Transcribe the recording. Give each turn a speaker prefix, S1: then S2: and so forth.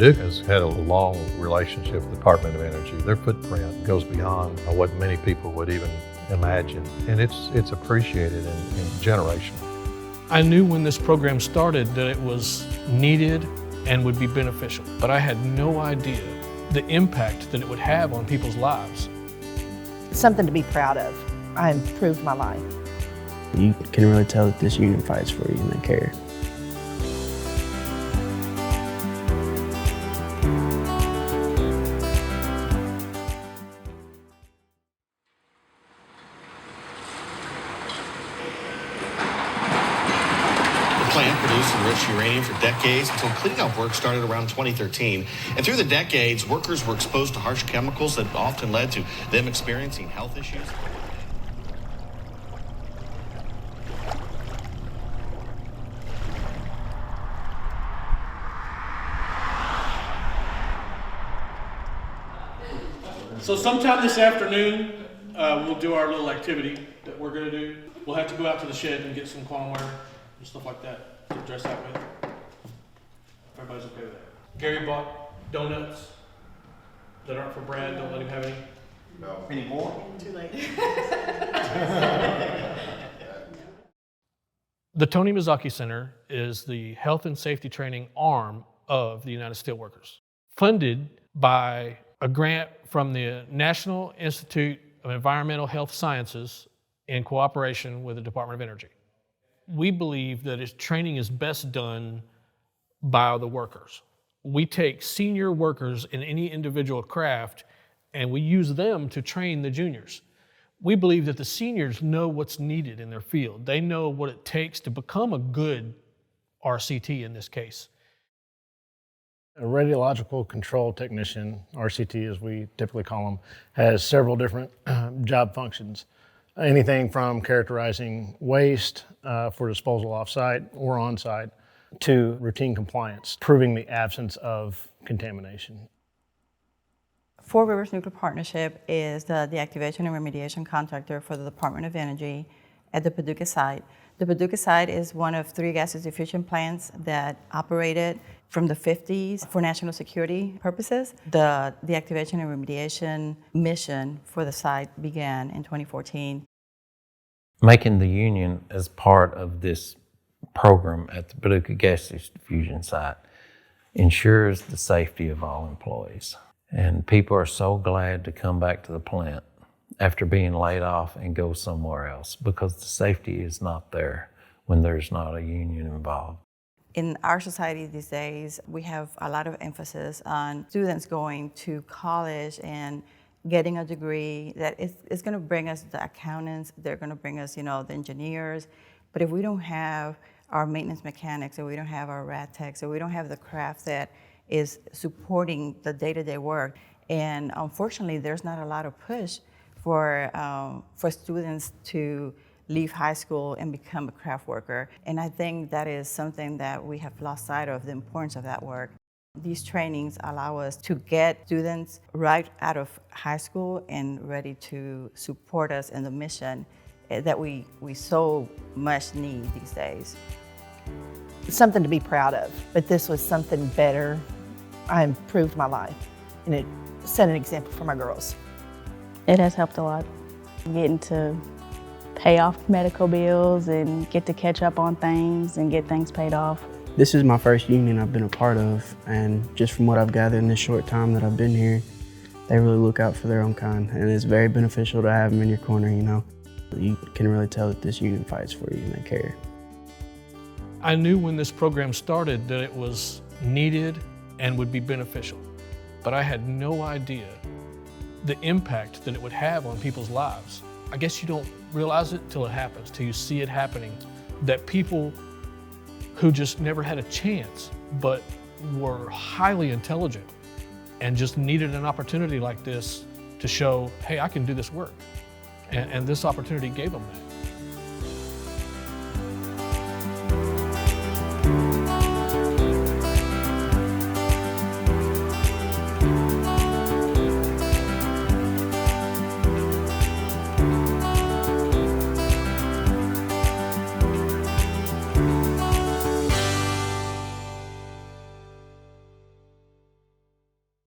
S1: Paducah has had a long relationship with the Department of Energy. Their footprint goes beyond what many people would even imagine, and it's appreciated and generational.
S2: I knew when this program started that it was needed and would be beneficial, but I had no idea the impact that it would have on people's lives.
S3: Something to be proud of. I improved my life.
S4: You can really tell that this union fights for you and they care.
S5: The plant produced enriched uranium for decades until cleanup work started around 2013. And through the decades, workers were exposed to harsh chemicals that often led to them experiencing health issues.
S2: So sometime this afternoon, we'll do our little activity that we're going to do. We'll have to go out to the shed and get some clown wear and stuff like that to dress out with. Everybody's okay with that. Gary bought donuts that aren't for Brad. Don't let him have any.
S6: No. Any more?
S3: Too late.
S2: The Tony Mazzocchi Center is the health and safety training arm of the United Steelworkers, funded by a grant from the National Institute of Environmental Health Sciences in cooperation with the Department of Energy. We believe that training is best done by the workers. We take senior workers in any individual craft and we use them to train the juniors. We believe that the seniors know what's needed in their field. They know what it takes to become a good RCT in this case.
S7: A radiological control technician, RCT as we typically call them, has several different job functions. Anything from characterizing waste for disposal off-site or on-site to routine compliance, proving the absence of contamination.
S8: Four Rivers Nuclear Partnership is the deactivation and remediation contractor for the Department of Energy at the Paducah site. The Paducah site is one of 3 gaseous diffusion plants that operated from the 50s for national security purposes. The deactivation and remediation mission for the site began in 2014.
S9: Making the union as part of this program at the Paducah gaseous diffusion site ensures the safety of all employees. And people are so glad to come back to the plant after being laid off and go somewhere else because the safety is not there when there's not a union involved.
S8: In our society these days, we have a lot of emphasis on students going to college and getting a degree that it's going to bring us the accountants, they're going to bring us, the engineers. But if we don't have our maintenance mechanics, or we don't have our rad techs, or we don't have the craft that is supporting the day-to-day work, and unfortunately, there's not a lot of push for students to leave high school and become a craft worker. And I think that is something that we have lost sight of, the importance of that work. These trainings allow us to get students right out of high school and ready to support us in the mission that we so much need these days.
S3: Something to be proud of, but this was something better. I improved my life, and it set an example for my girls.
S10: It has helped a lot. Getting to pay off medical bills and get to catch up on things and get things paid off.
S4: This is my first union I've been a part of, and just from what I've gathered in this short time that I've been here, they really look out for their own kind, and it's very beneficial to have them in your corner, You can really tell that this union fights for you and they care.
S2: I knew when this program started that it was needed and would be beneficial, but I had no idea the impact that it would have on people's lives. I guess you don't realize it till it happens, till you see it happening, that people who just never had a chance but were highly intelligent and just needed an opportunity like this to show, hey, I can do this work. And this opportunity gave them that.